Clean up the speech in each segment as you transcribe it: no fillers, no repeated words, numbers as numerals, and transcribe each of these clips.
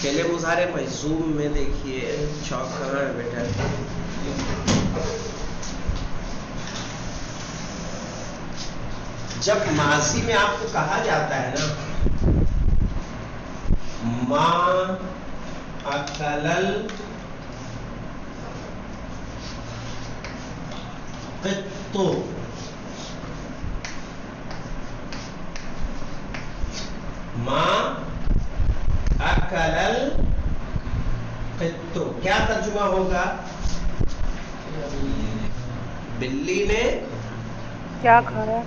فعل مضارع مجزوم میں دیکھیے چوک کہاں ہے بیٹا؟ جب ماضی میں آپ کو کہا جاتا ہے نا ما اکل القط، ما اکل القط کیا ترجمہ ہوگا؟ بلی نے کیا کھایا؟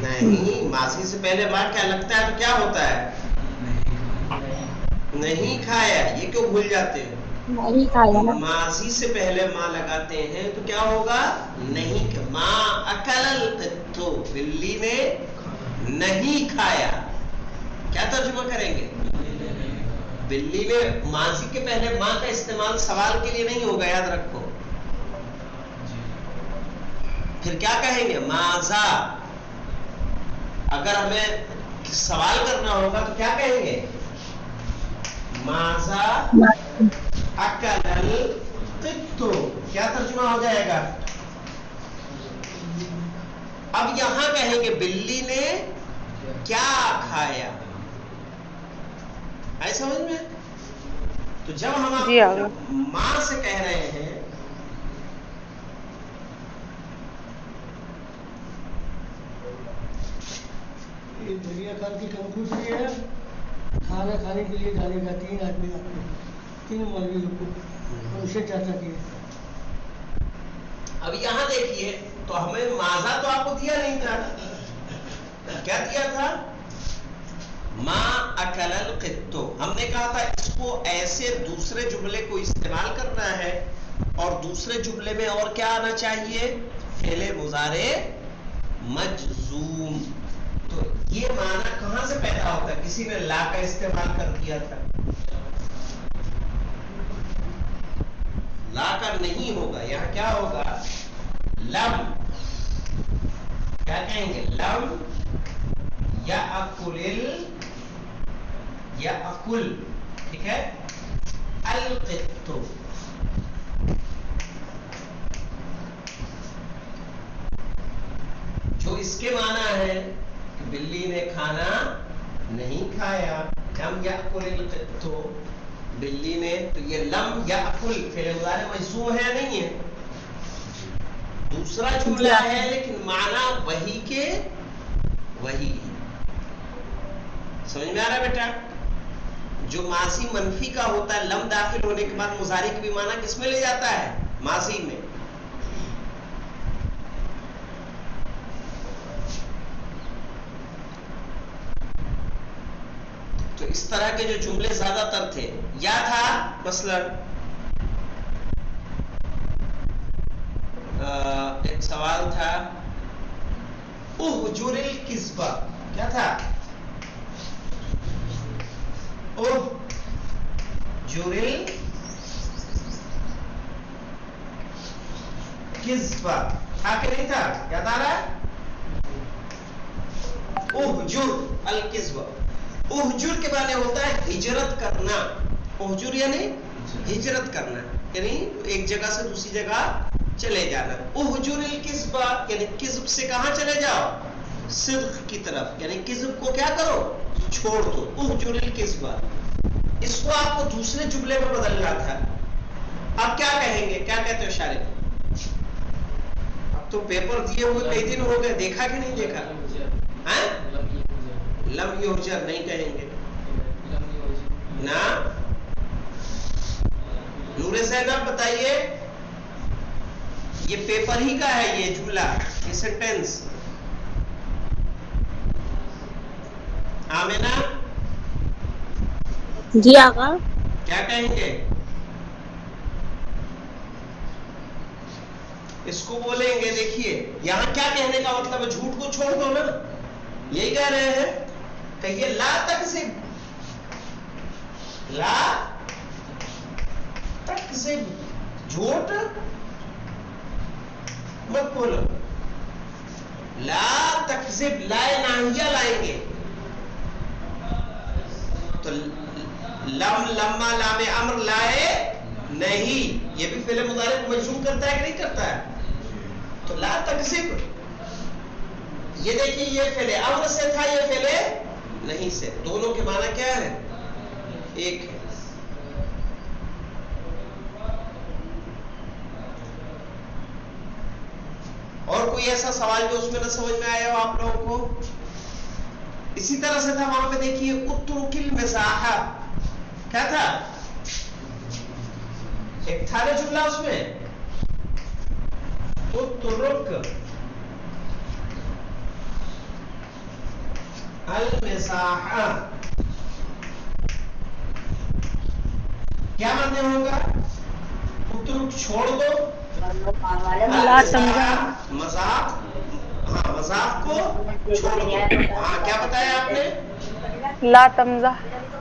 نہیں، ماضی سے پہلے بار کیا لگتا ہے تو کیا ہوتا ہے؟ نہیں کھایا۔ یہ کیوں بھول جاتے ہیں؟ نہیں کھایا نا۔ ماضی سے پہلے ماں لگاتے ہیں تو کیا ہوگا؟ نہیں۔ ماں اکل القط، بلی نے نہیں کھایا۔ کیا ترجمہ کریں گے؟ بلی نے، ماضی کے پہلے ماں کا استعمال سوال کے لیے نہیں ہوگا، یاد رکھو۔ پھر کیا کہیں گے؟ ماذا۔ اگر ہمیں سوال کرنا ہوگا تو کیا کہیں گے؟ ماذا اکل القط، کیا ترجمہ ہو جائے گا؟ اب یہاں کہیں گے بلی نے کیا کھایا، آئی سمجھ میں؟ تو جب ہم آپ جی آگے ماں سے کہہ رہے ہیں دریا خان کی کنکھوش بھی ہے، کھانا کھانے کے لیے جانے کا 3 آدمی آپ کو، 3 مولوی لوگ کو، اور اسے چاچا کیے۔ اب یہاں دیکھیے تو ہمیں ماذا تو آپ کو دیا نہیں تھا، کیا دیا تھا؟ ما اکل القط۔ ہم نے کہا تھا اس کو ایسے دوسرے جملے کو استعمال کرنا ہے، اور دوسرے جملے میں اور کیا آنا چاہیے؟ فعل مضارع مجزوم۔ تو یہ معنی کہاں سے پیدا ہوتا ہے؟ کسی نے لا کا استعمال کر دیا تھا، لا کا نہیں ہوگا، یہاں کیا ہوگا؟ لم، کیا کہیں گے؟ لم یاکل، یاکل، ٹھیک ہے، القط۔ جو اس کے معنی ہے کہ بلی نے کھانا نہیں کھایا، لم یاکل القط، بلی نے، تو یہ لم یاکل فعل مضارع مجزوم ہے یا نہیں ہے؟ دوسرا جی جملہ آگے۔ ہے لیکن معنی وہی کے وہی۔ سمجھ میں آ رہا ہے بیٹا؟ جو ماضی منفی کا ہوتا ہے، لم داخل ہونے کے بعد مضارع کی بھی معنی کس میں لے جاتا ہے؟ ماضی میں۔ تو اس طرح کے جو جملے زیادہ تر تھے، یا تھا مثلا ایک سوال تھا اہجر الکذب، کیا تھا؟ اہجر الکذب، تھا کہ نہیں تھا؟ یاد آ رہا ہے؟ اہجر الکذب، اہجر کے معنی ہوتا ہے ہجرت کرنا۔ اہجر یعنی ہجرت کرنا، یعنی ایک جگہ سے دوسری جگہ چلے جانا۔ اہجر الکذب یعنی کذب سے کہاں چلے جاؤ؟ صدق کی طرف، یعنی کذب کو کیا کرو؟ چھوڑ دو۔ اہجر الکذب، اس کو آپ کو دوسرے جملے میں بدلنا تھا۔ اب کیا کہیں گے؟ کیا کہتے ہو شارق؟ اب تو پیپر دیے ہوئے کئی دن ہو گئے، دیکھا کہ نہیں دیکھا؟ لم یہجر نہیں کہیں گے نا۔ نور زینب بتائیے، یہ پیپر ہی کا ہے، یہ جملہ، یہ سینٹینس۔ آمینہ جی آقا۔ کیا کہیں گے؟ اس کو بولیں گے، دیکھیے یہاں کیا کہنے کا مطلب ہے؟ جھوٹ کو چھوڑ دو نا، یہی کہہ رہے ہیں۔ کہیے لا تکذب، لا تکذب، جھوٹ مت بولو۔ لا تکذب، لا ناہیہ لائیں گے، تو لم لما لام امر لائے نہیں، یہ بھی فعل مضارع کو مجزوم کرتا ہے کہ نہیں کرتا ہے؟ تو لا تکذب، یہ دیکھیے یہ فعل امر سے تھا، یہ فعل نہیں سے، دونوں کے معنی کیا ہے؟ ایک ہے۔ اور کوئی ایسا سوال جو اس میں نہ سمجھ میں آیا ہو آپ لوگوں کو؟ اسی طرح سے تھا وہاں پہ دیکھیے اترک المزاح، کیا تھا؟ ایک تھا نا جملہ اس میں، اترک المزاح، کیا معنی ہوگا؟ اترک چھوڑ دو، لا تمزح، مذاق، ہاں مذاق کو چھوڑ دو۔ ہاں کیا بتایا آپ نے؟ لا تمزح،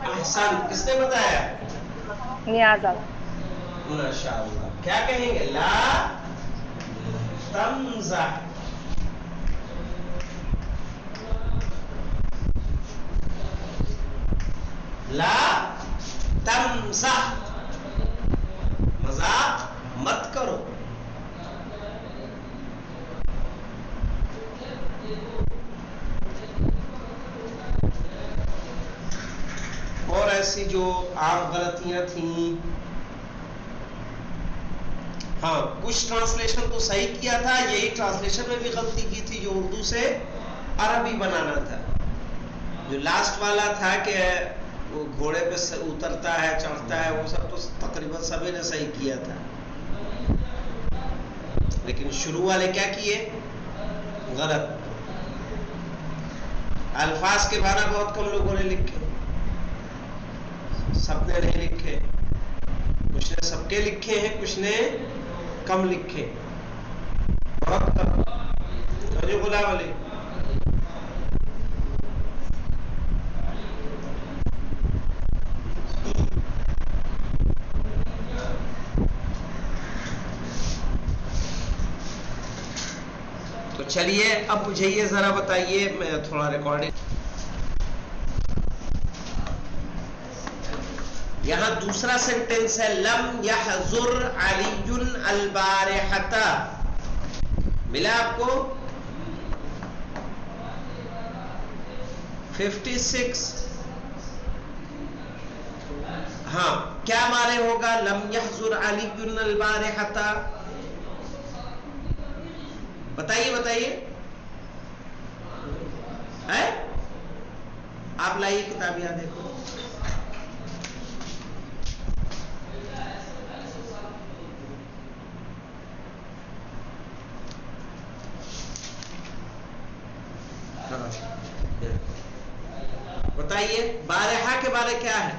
احسان، کس نے بتایا؟ نیاز آ ماشاءاللہ، کیا کہیں گے؟ لا تمزح، لا تمزح، مذاق مت کرو۔ اور ایسی جو عام غلطیاں تھیں، ہاں کچھ ٹرانسلیشن تو صحیح کیا تھا، یہی ٹرانسلیشن میں بھی غلطی کی تھی جو اردو سے عربی بنانا تھا، جو لاسٹ والا تھا کہ وہ گھوڑے پہ اترتا ہے چڑھتا ہے، وہ سب تو تقریباً سبھی نے صحیح کیا تھا، لیکن شروع والے کیا کیے؟ غلط۔ الفاظ کے معنی بہت کم لوگوں نے لکھے، سب نے نہیں لکھے، کچھ نے سب کے لکھے ہیں، کچھ نے کم لکھے، بہت کم۔ جو غلام علی تو چلیے اب مجھے یہ ذرا بتائیے، میں تھوڑا ریکارڈنگ، یہاں دوسرا سینٹینس ہے لم یحضر علی البارحۃ، ملا آپ کو 56؟ ہاں کیا معنی ہوگا لم یحضر علی البارحۃ؟ بتائیے بتائیے، آپ لائیے کتاب یہاں دیکھو۔ بتائیے بارحہ کے بارے کیا ہے؟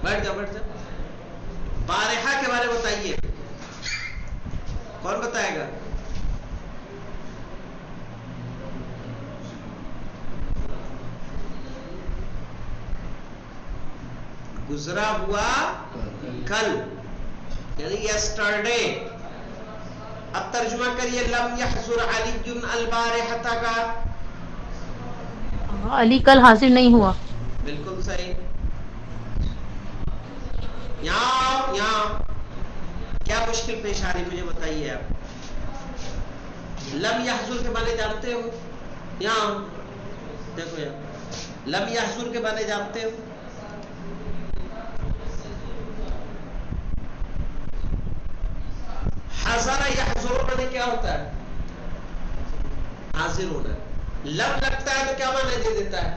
بیٹھ جاؤ بیٹھ جاؤ، بارحہ کے بارے بتائیے، کون بتائے گا؟ گزرا ہوا کل، یعنی یسٹرڈے۔ اب ترجمہ کریے لم یحضر علی البارحۃ کا۔ علی کل حاضر نہیں ہوا۔ بالکل صحیح۔ یہاں کیا مشکل پیش آ رہی مجھے بتائیے آپ؟ لم یحضر کے معنی جانتے ہو؟ یہاں دیکھو، یہاں لم یحضر کے معنی جانتے ہو؟ حضر یحضر معنی کیا ہوتا ہے؟ حاضر ہونا۔ لم لگتا ہے تو کیا معنی دے دیتا ہے؟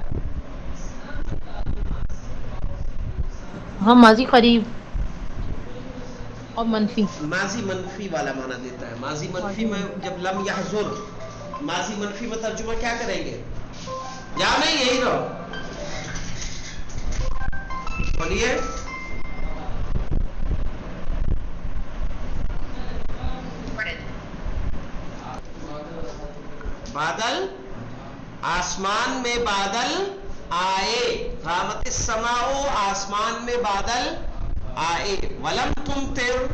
ہاں ماضی قریب اور منفی، ماضی منفی والا معنی دیتا ہے۔ ماضی منفی میں جب لم یحضر ماضی منفی میں ترجمہ کیا کریں گے؟ یا نہیں یہی رہو، بولیے۔ بادل، آسمان میں بادل آئے، قامت السماء، آسمان میں بادل آئے، ولم تمطر،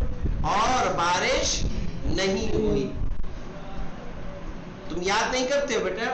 اور بارش نہیں ہوئی۔ تم یاد نہیں کرتے ہو بیٹا؟